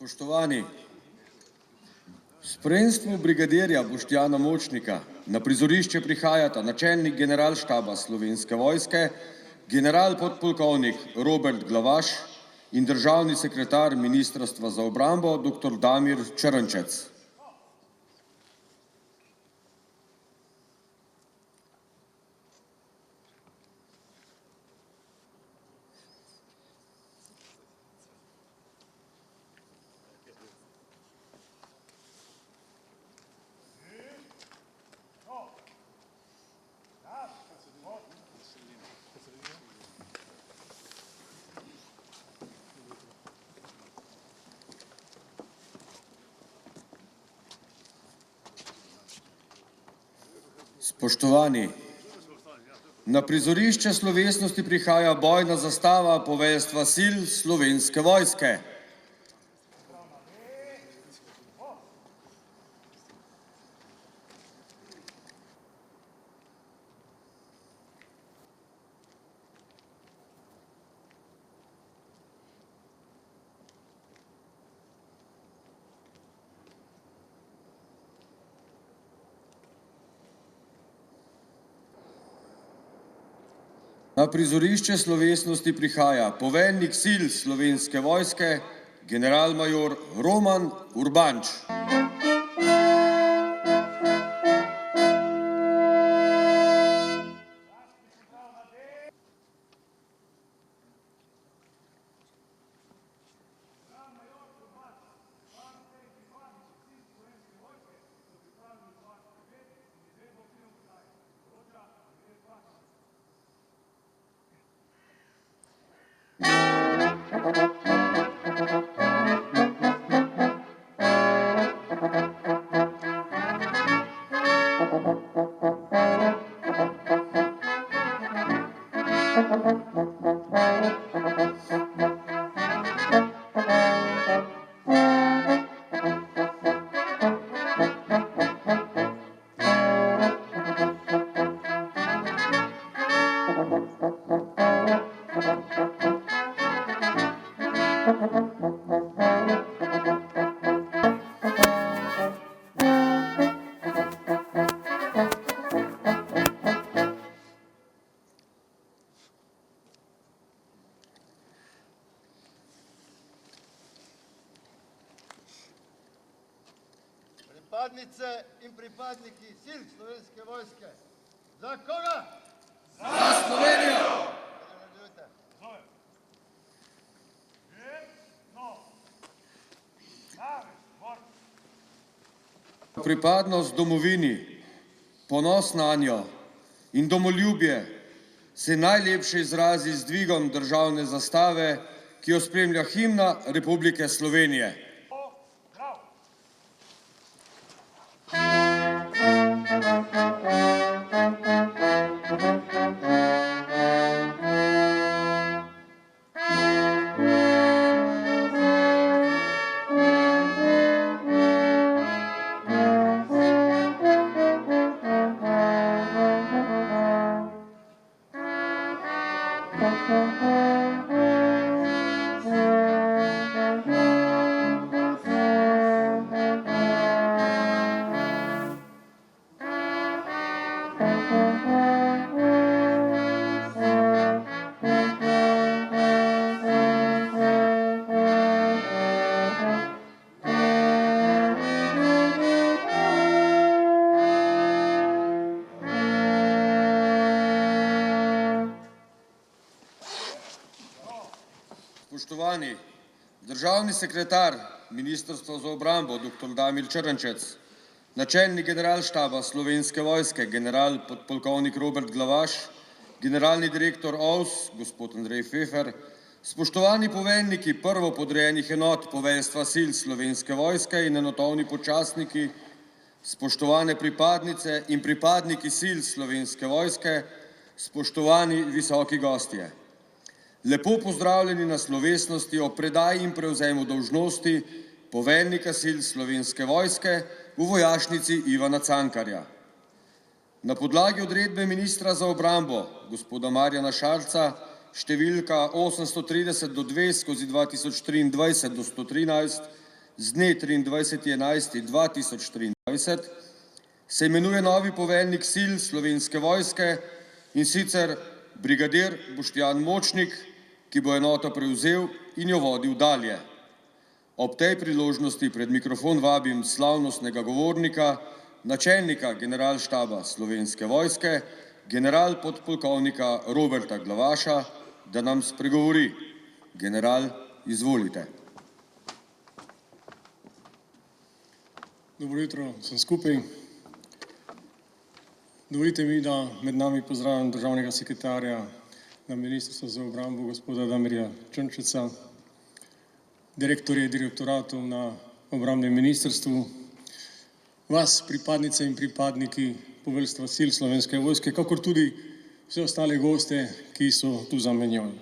Spoštovani, v spremstvu brigadirja Boštjana Močnika na prizorišče prihajata načelnik generalštaba Slovenske vojske, general podpolkovnik Robert Glavaš in državni sekretar Ministrstva za obrambo dr. Damir Črnčec. Spoštovani, na prizorišče slovesnosti prihaja bojna zastava poveljstva sil Slovenske vojske. Na prizorišče slovesnosti prihaja poveljnik sil Slovenske vojske, generalmajor Roman Urbanč. Pripadnice in pripadniki sil Slovenske vojske. Za koga? Za Slovenijo! Pripadnost domovini, ponos nanjo in domoljubje se najlepše izrazi z dvigom državne zastave, ki jo spremlja himna Republike Slovenije. Spoštovani, državni sekretar Ministrstva za obrambo dr. Damir Črnčec, načelnik generalštaba Slovenske vojske, general podpolkovnik Robert Glavaš, generalni direktor OVS, gospod Andrej Fefer, spoštovani poveljniki prvopodrejenih enot poveljstva sil Slovenske vojske in enotovni počastniki, spoštovane pripadnice in pripadniki sil Slovenske vojske, spoštovani visoki gostje. Lepo pozdravljeni na slovesnosti o predaji in prevzemu dolžnosti poveljnika sil Slovenske vojske v vojašnici Ivana Cankarja. Na podlagi odredbe ministra za obrambo, gospoda Marjana Šarca, številka 830/2/2023 do 113, z dne 23.11.2023 se imenuje novi poveljnik sil Slovenske vojske, in sicer brigadir Boštjan Močnik, ki bo enoto prevzel in jo vodil dalje. Ob tej priložnosti pred mikrofon vabim slavnostnega govornika, načelnika generalštaba Slovenske vojske, general-podpolkovnika Roberta Glavaša, da nam spregovori. General, izvolite. Dobro jutro vsem skupaj. Dovolite mi, da med nami pozdravim državnega sekretarja na Ministrstvu za obrambo, gospoda Damirja Črnčeca, direktorje direktoratov na obrambnem ministrstvu, vas, pripadnice in pripadniki poveljstva sil Slovenske vojske, kakor tudi vse ostale goste, ki so tu za menoj.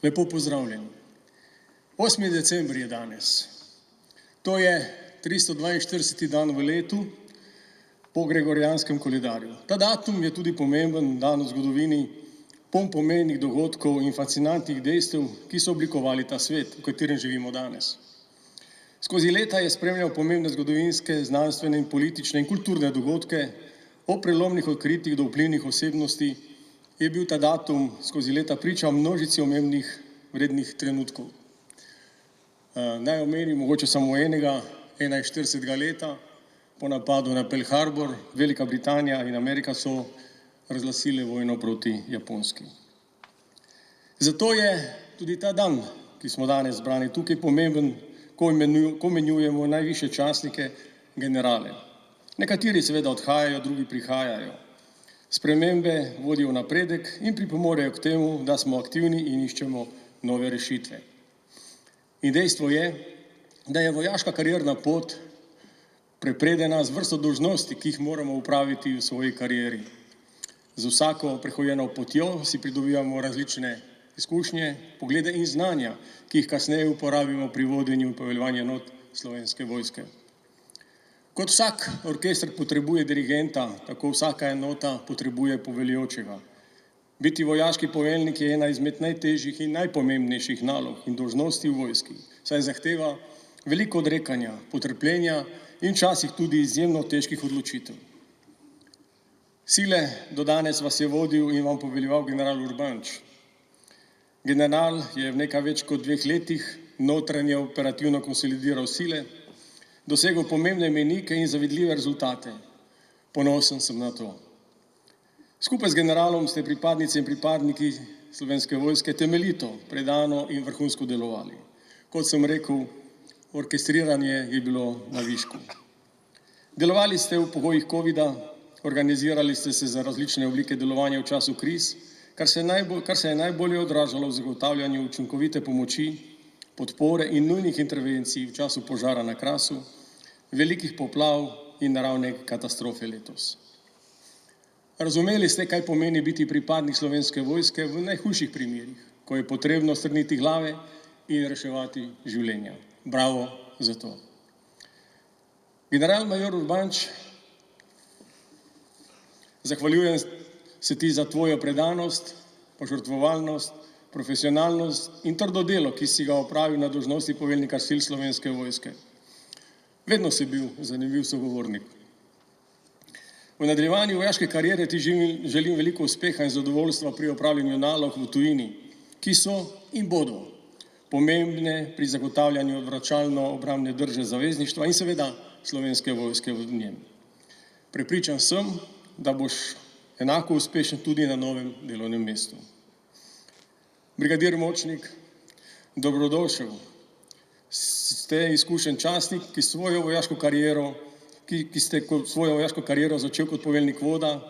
Lepo pozdravljeni. 8. december je danes. To je 342. dan v letu po gregorijanskem koledarju. Ta datum je tudi pomemben dan v zgodovini, poln pomembnih dogodkov in fascinantnih dejstev, ki so oblikovali ta svet, v katerem živimo danes. Skozi leta je spremljal pomembne zgodovinske, znanstvene in politične in kulturne dogodke, o prelomnih odkritjih do vplivnih osebnosti je bil ta datum skozi leta priča množici omembnih vrednih trenutkov. Naj omenim mogoče samo enega, 41. leta po napadu na Pearl Harbor, Velika Britanija in Amerika so razglasile vojno proti Japonski. Zato je tudi ta dan, ki smo danes zbrani tukaj, pomemben, ko imenujemo najvišje častnike, generale. Nekateri seveda odhajajo, drugi prihajajo. Spremembe vodijo v napredek in pripomorejo k temu, da smo aktivni in iščemo nove rešitve. In dejstvo je, da je vojaška karierna pot prepredena z vrsto dolžnosti, ki jih moramo upraviti v svoji karieri. Z vsako prehojeno potjo si pridobivamo različne izkušnje, poglede in znanja, ki jih kasneje uporabimo pri vodenju in poveljovanju enot Slovenske vojske. Kot vsak orkester potrebuje dirigenta, tako vsaka enota potrebuje poveljujočega. Biti vojaški poveljnik je ena izmed najtežjih in najpomembnejših nalog in dolžnosti v vojski, saj zahteva veliko odrekanja, potrpljenja in včasih tudi izjemno težkih odločitev. Sile do danes vas je vodil in vam poveljeval general Urbanč. General je v nekaj več kot 2 letih notranje operativno konsolidiral sile, dosegel pomembne mejnike in zavidljive rezultate. Ponosen sem na to. Skupaj z generalom ste pripadnice in pripadniki Slovenske vojske temeljito, predano in vrhunsko delovali. Kot sem rekel, orkestriranje je bilo na višku. Delovali ste v pogojih covida, organizirali ste se za različne oblike delovanja v času kriz, kar se je najbolje odražalo v zagotavljanju učinkovite pomoči, podpore in nujnih intervencij v času požara na Krasu, velikih poplav in naravne katastrofe letos. Razumeli ste, kaj pomeni biti pripadnik Slovenske vojske v najhujših primerih, ko je potrebno strniti glave in reševati življenja. Bravo za to. General major Urbanč, zahvaljujem se ti za tvojo predanost, požrtvovalnost, profesionalnost in trdo delo, ki si ga opravil na dolžnosti poveljnika sil Slovenske vojske. Vedno si bil zanimiv sogovornik. V nadaljevanju vojaške kariere ti želim veliko uspeha in zadovoljstva pri opravljanju nalog v tujini, ki so in bodo pomembne pri zagotavljanju odvračalno-obrambne drže zavezništva in seveda Slovenske vojske v njem. Prepričan sem, da boš enako uspešen tudi na novem delovnem mestu. Brigadir Močnik, dobrodošel. Ste izkušen častnik, ki ste svojo vojaško kariero začel kot poveljnik voda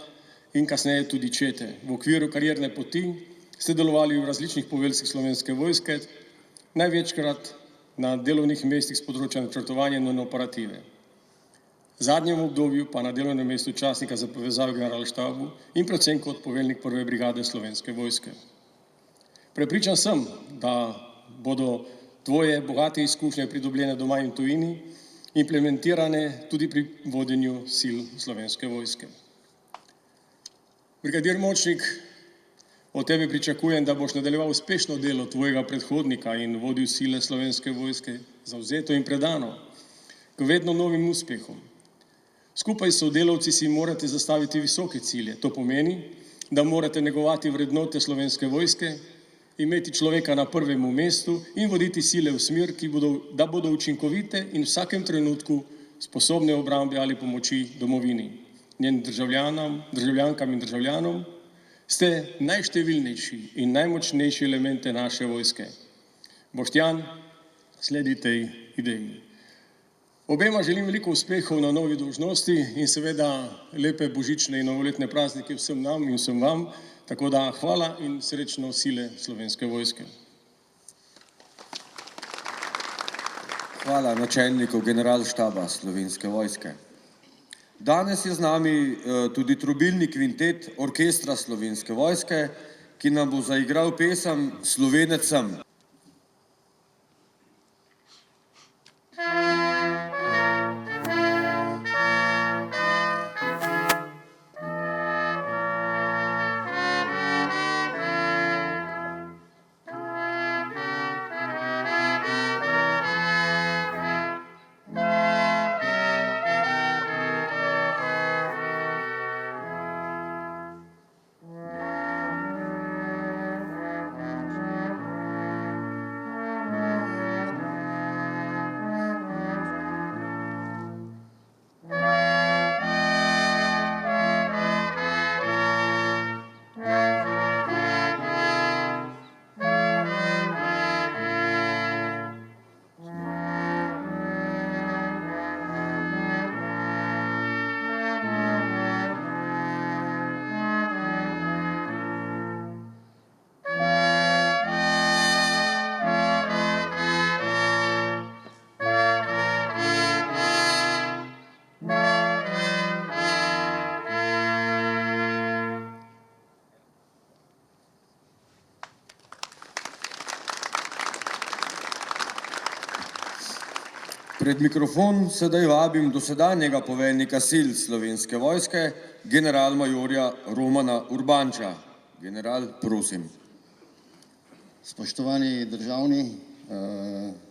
in kasneje tudi čete. V okviru karierne poti ste delovali v različnih poveljstvih Slovenske vojske, največkrat na delovnih mestih s področja načrtovanja in operative. V zadnjem obdobju pa na delovnem mestu častnika za povezave v generalštabu in predvsem kot poveljnik 1. brigade Slovenske vojske. Prepričan sem, da bodo tvoje bogate izkušnje pridobljene doma in tujini implementirane tudi pri vodenju sil Slovenske vojske. Brigadir Močnik, od tebe pričakujem, da boš nadaljeval uspešno delo tvojega predhodnika in vodil sile Slovenske vojske zavzeto in predano, k vedno novim uspehom. Skupaj s sodelavci si morate zastaviti visoke cilje. To pomeni, da morate negovati vrednote Slovenske vojske, imeti človeka na prvem mestu in voditi sile v smer, da bodo učinkovite in v vsakem trenutku sposobne obrambe ali pomoči domovini. Njenim državljankam in državljanom ste najštevilnejši in najmočnejši elemente naše vojske. Boštjan, sledi tej ideji. Obema želim veliko uspehov na novi dolžnosti in seveda lepe božične in novoletne praznike vsem nam in vsem vam. Tako da hvala in srečno sile Slovenske vojske. Hvala načelniku generalštaba Slovenske vojske. Danes je z nami tudi trobilni kvintet orkestra Slovenske vojske, ki nam bo zaigral pesem Slovenec sem. Pred mikrofon sedaj vabim dosedanjega poveljnika sil Slovenske vojske, generalmajorja Romana Urbanča. General, prosim. Spoštovani državni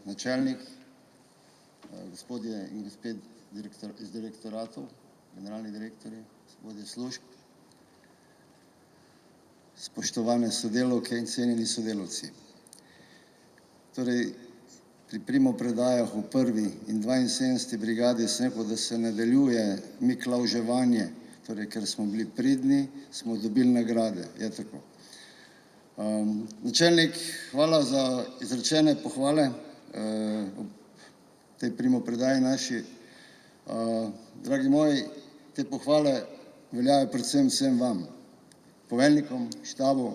načelnik, gospodje in gospod iz direktoratov, generalni direktorji, gospodje služb, spoštovane sodelavke in cenjeni sodelavci. Torej, pri primopredajah v 1. in 72. brigadi sem rekel, da se nadaljuje miklavževanje, torej, ker smo bili pridni, smo dobili nagrade. Je tako. Načelnik, hvala za izrečene pohvale ob tej primopredaji naši. Dragi moji, te pohvale veljajo predvsem vsem vam, poveljnikom, štabu,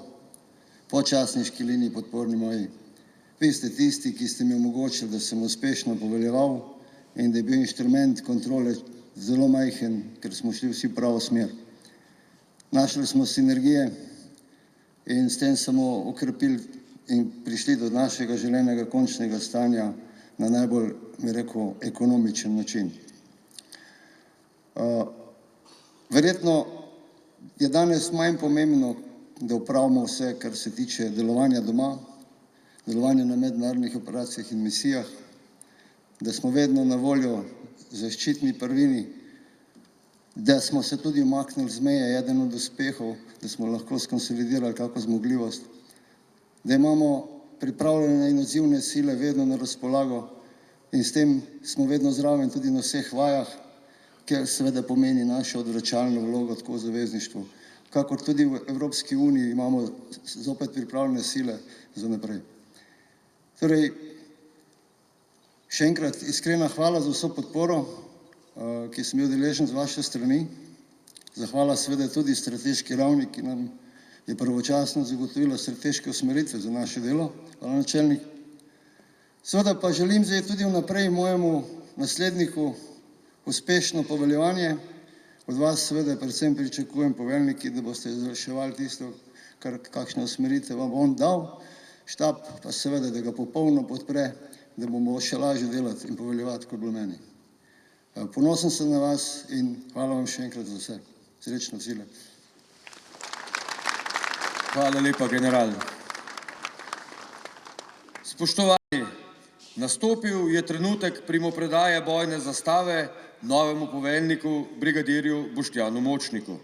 počasniški liniji, podporni moji. Vi ste tisti, ki ste mi omogočili, da sem uspešno poveljeval in da je bil inštrument kontrole zelo majhen, ker smo šli vsi v pravo smer. Našli smo sinergije in s tem samo okrepili in prišli do našega želenega končnega stanja na najbolj, bi rekel, ekonomičen način. Verjetno je danes manj pomembno, da opravimo vse, kar se tiče delovanja doma, delovanja na mednarodnih operacijah in misijah, da smo vedno na voljo zaščitni prvini, da smo se tudi umaknili z meje, eden od uspehov, da smo lahko skonsolidirali kako zmogljivost, da imamo pripravljene in odzivne sile vedno na razpolago in s tem smo vedno zraven tudi na vseh vajah, kjer seveda pomeni našo odvračalno vlogo tako v zavezništvu, kakor tudi v Evropski uniji imamo zopet pripravljene sile za naprej. Torej, še enkrat iskrena hvala za vso podporo, ki sem bil deležen z vaše strani. Zahvala seveda tudi strateški ravni, ki nam je pravočasno zagotovila strateške usmeritve za naše delo. Hvala, načelnik. Seveda pa želim zdaj tudi vnaprej mojemu nasledniku uspešno poveljevanje. Od vas seveda predvsem pričakujem, poveljniki, da boste izvrševali tisto, kakšne usmeritve vam on dal. Štab pa seveda, da ga popolno podpre, da bomo še lažje delati in poveljevati, kot bilo meni. Ponosen sem na vas in hvala vam še enkrat za vse. Srečno sile. Hvala lepa, general. Spoštovani, Nastopil je trenutek primopredaje bojne zastave novemu poveljniku, brigadirju Boštjanu Močniku.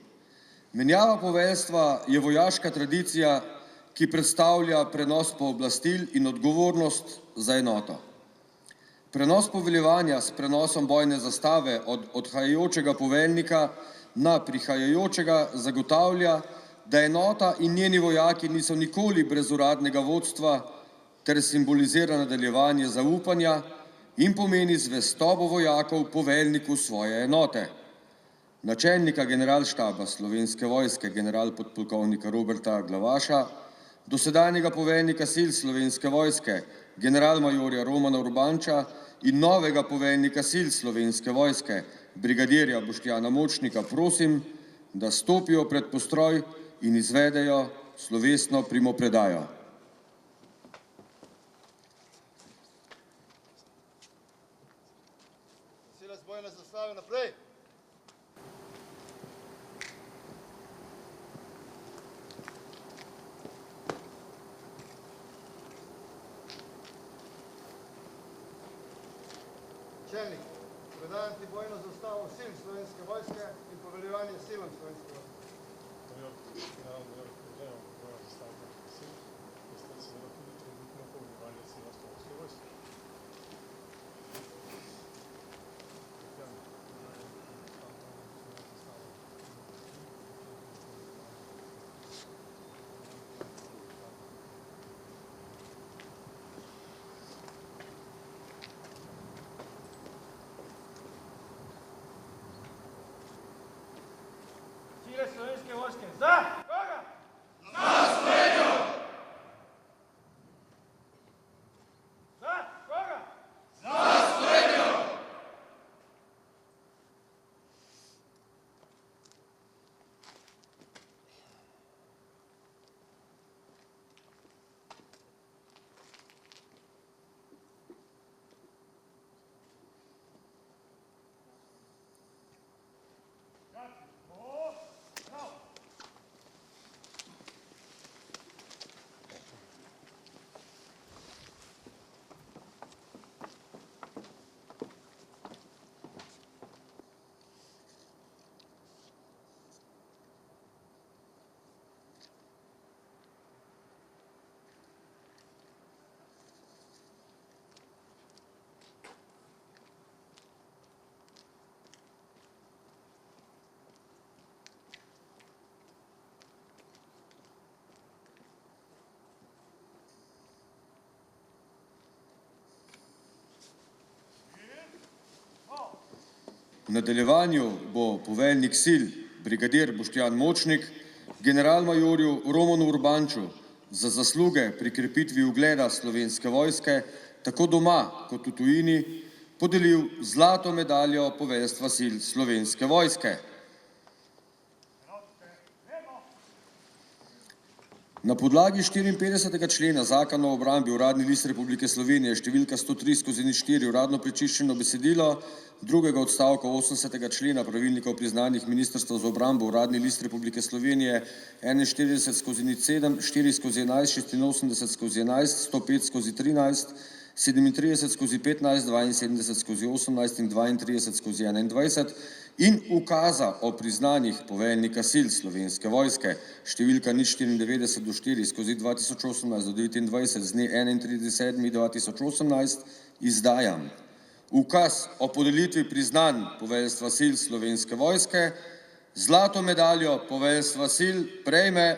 Menjava poveljstva je vojaška tradicija, ki predstavlja prenos pooblastil in odgovornost za enoto. Prenos poveljevanja s prenosom bojne zastave od odhajajočega poveljnika na prihajajočega zagotavlja, da enota in njeni vojaki niso nikoli brez uradnega vodstva ter simbolizira nadaljevanje zaupanja in pomeni zvestobo vojakov poveljniku svoje enote. Načelnika generalštaba Slovenske vojske, generalpodpolkovnika Roberta Glavaša, dosedanjega poveljnika sil Slovenske vojske, generalmajorja Romana Urbanča in novega poveljnika sil Slovenske vojske, brigadirja Boštjana Močnika, prosim, da stopijo pred postroj in izvedejo slovesno primopredajo. Nosilec bojne zastave naprej. Načelnik, predajam ti bojno zastavo sil Slovenske vojske in poveljevanje silam Slovenske vojske. Sile Slovenske vojske za koga? Za Slovenijo! Za koga? Za Slovenijo! V nadaljevanju bo poveljnik sil, brigadir Boštjan Močnik, generalmajorju Romanu Urbanču za zasluge pri krepitvi ugleda Slovenske vojske, tako doma kot v tujini, podelil zlato medaljo poveljstva sil Slovenske vojske. Na podlagi 54. člena Zakona o obrambi Uradni list Republike Slovenije številka 103/04 uradno prečiščeno besedilo drugega odstavka 80. člena Pravilnika o priznanjih Ministrstva za obrambo Uradni list Republike Slovenije 41/07, 4/11, 86/11, 105/13, 37/15, 72/18 in 32/21 in ukaza o priznanjih poveljnika sil Slovenske vojske številka 094-4/2018 do 29 z dne 31.7.2018 izdajam. Ukaz o podelitvi priznanj poveljstva sil Slovenske vojske, zlato medaljo poveljstva sil prejme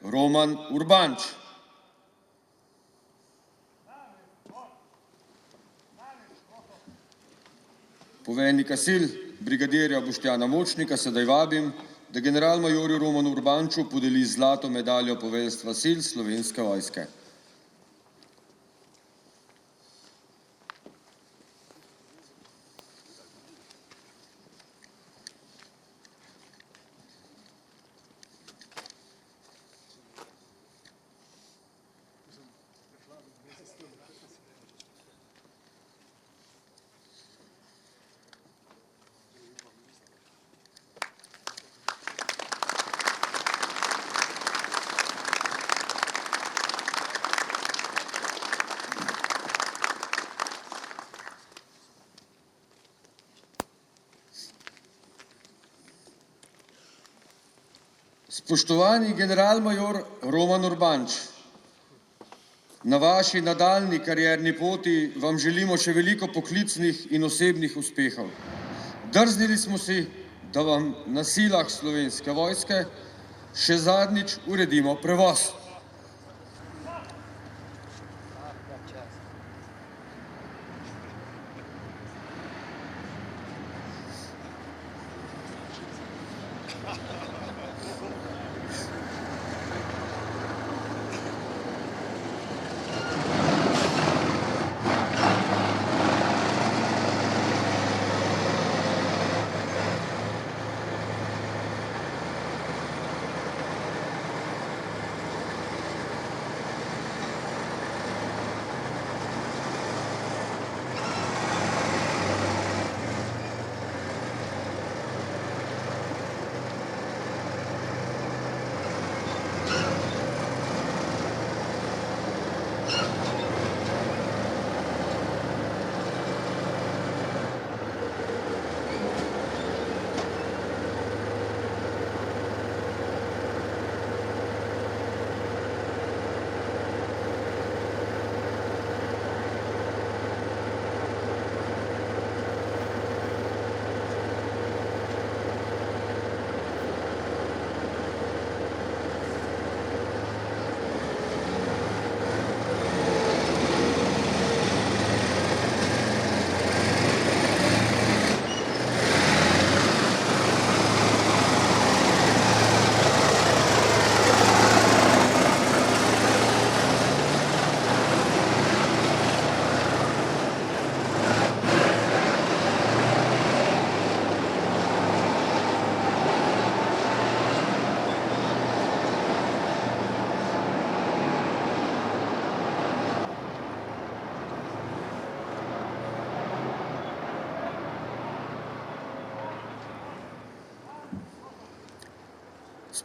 Roman Urbanč. Poveljnika sil, brigadirja Boštjana Močnika, sedaj vabim, da generalmajorju Romanu Urbanču podeli zlato medaljo poveljstva sil Slovenske vojske. Spoštovani generalmajor Roman Urbanč, na vaši nadaljnji karierni poti vam želimo še veliko poklicnih in osebnih uspehov. Drznili smo si, da vam na silah Slovenske vojske še zadnjič uredimo prevoz.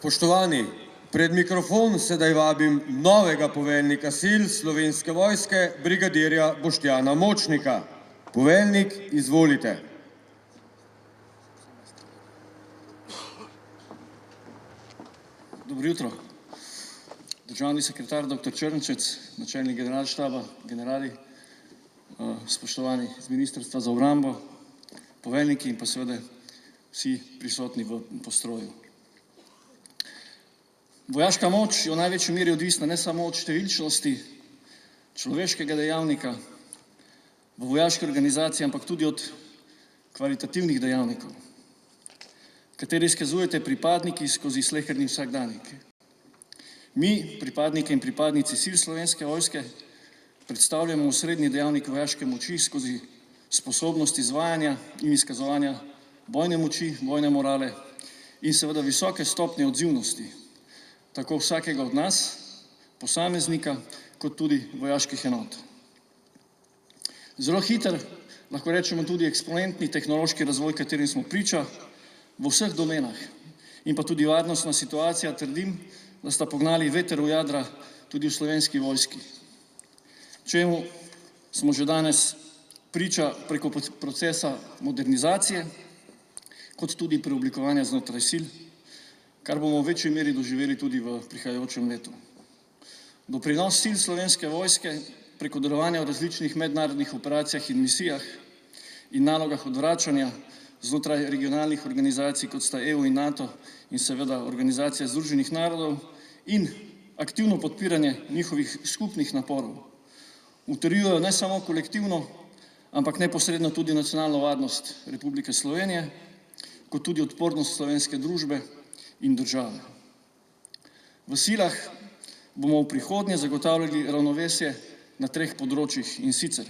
Spoštovani, pred mikrofon sedaj vabim novega poveljnika sil Slovenske vojske, brigadirja Boštjana Močnika. Poveljnik, izvolite. Dobro jutro. Državni sekretar dr. Črnčec, načelnik generalštaba, generali, spoštovani z Ministrstva za obrambo, poveljniki in pa seveda vsi prisotni v postroju. Vojaška moč je v največji meri odvisna ne samo od številčnosti človeškega dejavnika v vojaški organizaciji, ampak tudi od kvalitativnih dejavnikov, katere izkazujete pripadniki skozi sleherni vsakdanjik. Mi, pripadniki in pripadnici sil Slovenske vojske, predstavljamo osrednji dejavnik vojaške moči skozi sposobnost izvajanja in izkazovanja bojne moči, bojne morale in seveda visoke stopnje odzivnosti, tako vsakega od nas, posameznika, kot tudi vojaških enot. Zelo hiter, lahko rečemo tudi eksponentni tehnološki razvoj, katerim smo priča v vseh domenah, in pa tudi varnostna situacija, trdim, da sta pognali veter v jadra tudi v Slovenski vojski. Čemu smo že danes priča preko procesa modernizacije, kot tudi preoblikovanja znotraj sil, kar bomo v večji meri doživeli tudi v prihajajočem letu. Doprinos sil Slovenske vojske preko delovanja v različnih mednarodnih operacijah in misijah in nalogah odvračanja znotraj regionalnih organizacij, kot sta EU in NATO in seveda Organizacija Združenih narodov, in aktivno podpiranje njihovih skupnih naporov utrjujejo ne samo kolektivno, ampak neposredno tudi nacionalno varnost Republike Slovenije, kot tudi odpornost slovenske družbe in države. V silah bomo v prihodnje zagotavljali ravnovesje na 3 področjih, in sicer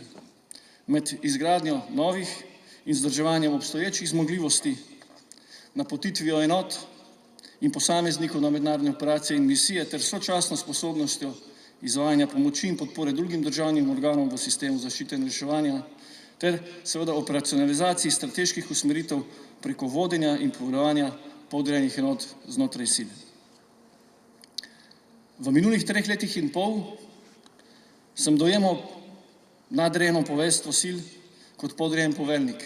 med izgradnjo novih in vzdrževanjem obstoječih zmogljivosti, napotitvijo enot in posameznikov na mednarodne operacije in misije ter sočasno sposobnostjo izvajanja pomoči in podpore drugim državnim organom v sistemu zaščite in reševanja ter seveda operacionalizaciji strateških usmeritev preko vodenja in poveljevanja podrejenih enot znotraj sil. V minulih 3 letih in pol sem dojemal nadrejeno poveljstvo sil kot podrejen poveljnik.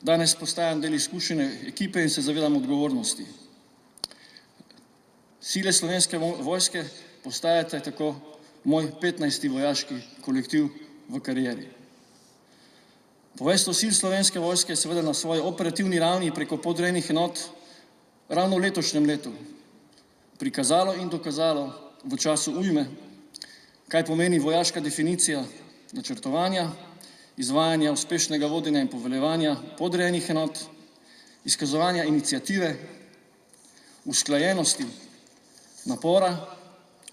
Danes postajam del izkušene ekipe in se zavedam odgovornosti. Sile Slovenske vojske postajate tako moj 15. vojaški kolektiv v karieri. Poveljstvo sil Slovenske vojske je seveda na svoji operativni ravni preko podrejenih enot ravno v letošnjem letu prikazalo in dokazalo v času ujme, kaj pomeni vojaška definicija načrtovanja, izvajanja uspešnega vodenja in poveljevanja podrejenih enot, izkazovanja iniciative, usklajenosti, napora,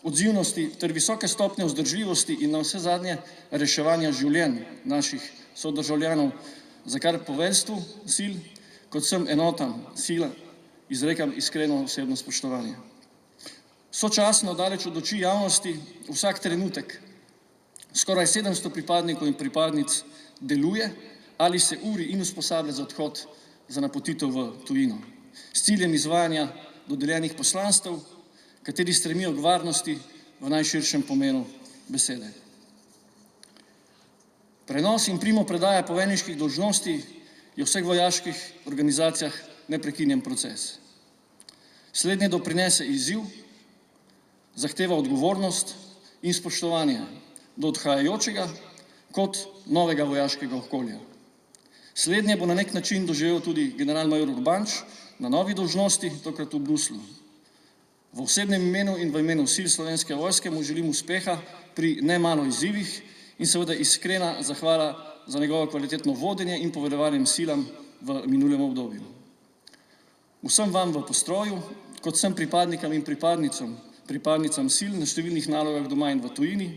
odzivnosti ter visoke stopnje vzdržljivosti in navsezadnje reševanja življenj naših sodržavljanov, za kar poveljstvu sil kot vsem enotam sil izrekam iskreno osebno spoštovanje. Sočasno, daleč od oči javnosti, vsak trenutek skoraj 700 pripadnikov in pripadnic deluje ali se uri in usposablja za odhod za napotitev v tujino s ciljem izvajanja dodeljenih poslanstev, kateri stremijo k varnosti v najširšem pomenu besede. Prenos in primopredaja poveljniških dolžnosti je v vseh vojaških organizacijah neprekinjen proces. Slednje doprinese izziv, zahteva odgovornost in spoštovanje do odhajajočega kot novega vojaškega okolja. Slednje bo na nek način doživel tudi generalmajor Urbanč na novi dolžnosti, tokrat v Bruslju. V osebnem imenu in v imenu sil Slovenske vojske mu želim uspeha pri nemalo izzivih in seveda iskrena zahvala za njegovo kvalitetno vodenje in poveljevanje silam v minulem obdobju. Vsem vam v postroju, kot vsem pripadnikam in pripadnicam sil na številnih nalogah doma in v tujini,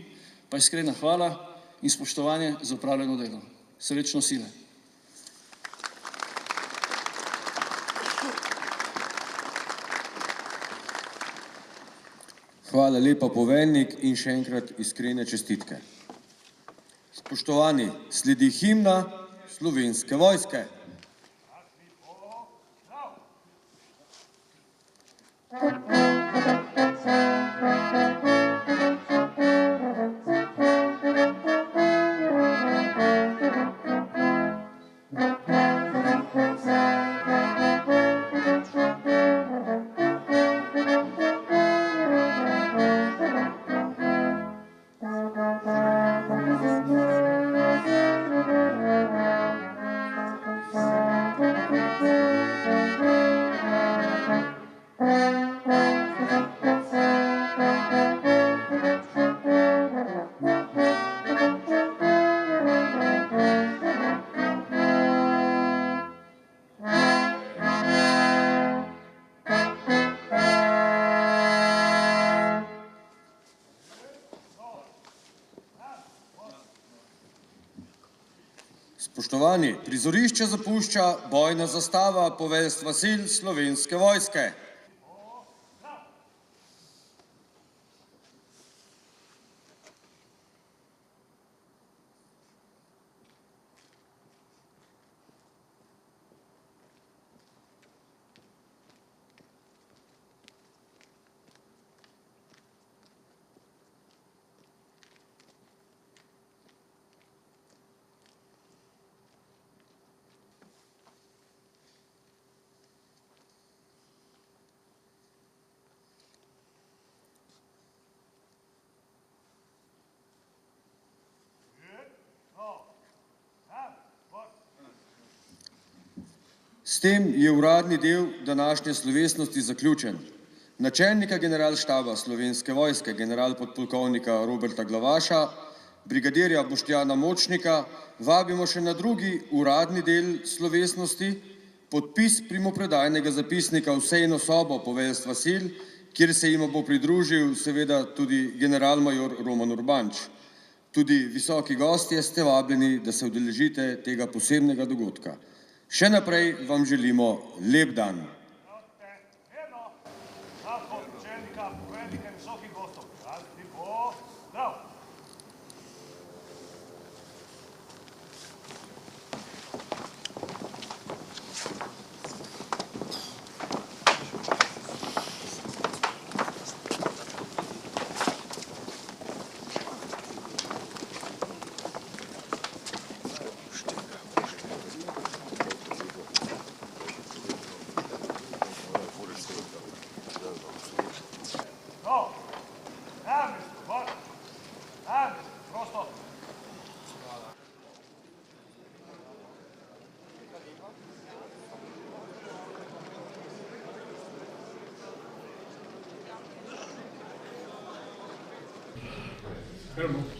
pa iskrena hvala in spoštovanje za opravljeno delo. Srečno sile! Hvala lepa, poveljnik, in še enkrat iskrene čestitke. Spoštovani, sledi himna Slovenske vojske. Spoštovani, prizorišče zapušča bojna zastava poveljstva sil Slovenske vojske. S tem je uradni del današnje slovesnosti zaključen. Načelnika generalštaba Slovenske vojske, generalpodpolkovnika Roberta Glavaša, brigadirja Boštjana Močnika, vabimo še na drugi uradni del slovesnosti, podpis primopredajnega zapisnika v sejno sobo poveljstva sil, kjer se jima bo pridružil seveda tudi generalmajor Roman Urbanč. Tudi visoki gostje ste vabljeni, da se udeležite tega posebnega dogodka. Še naprej vam želimo lep dan. Sledi.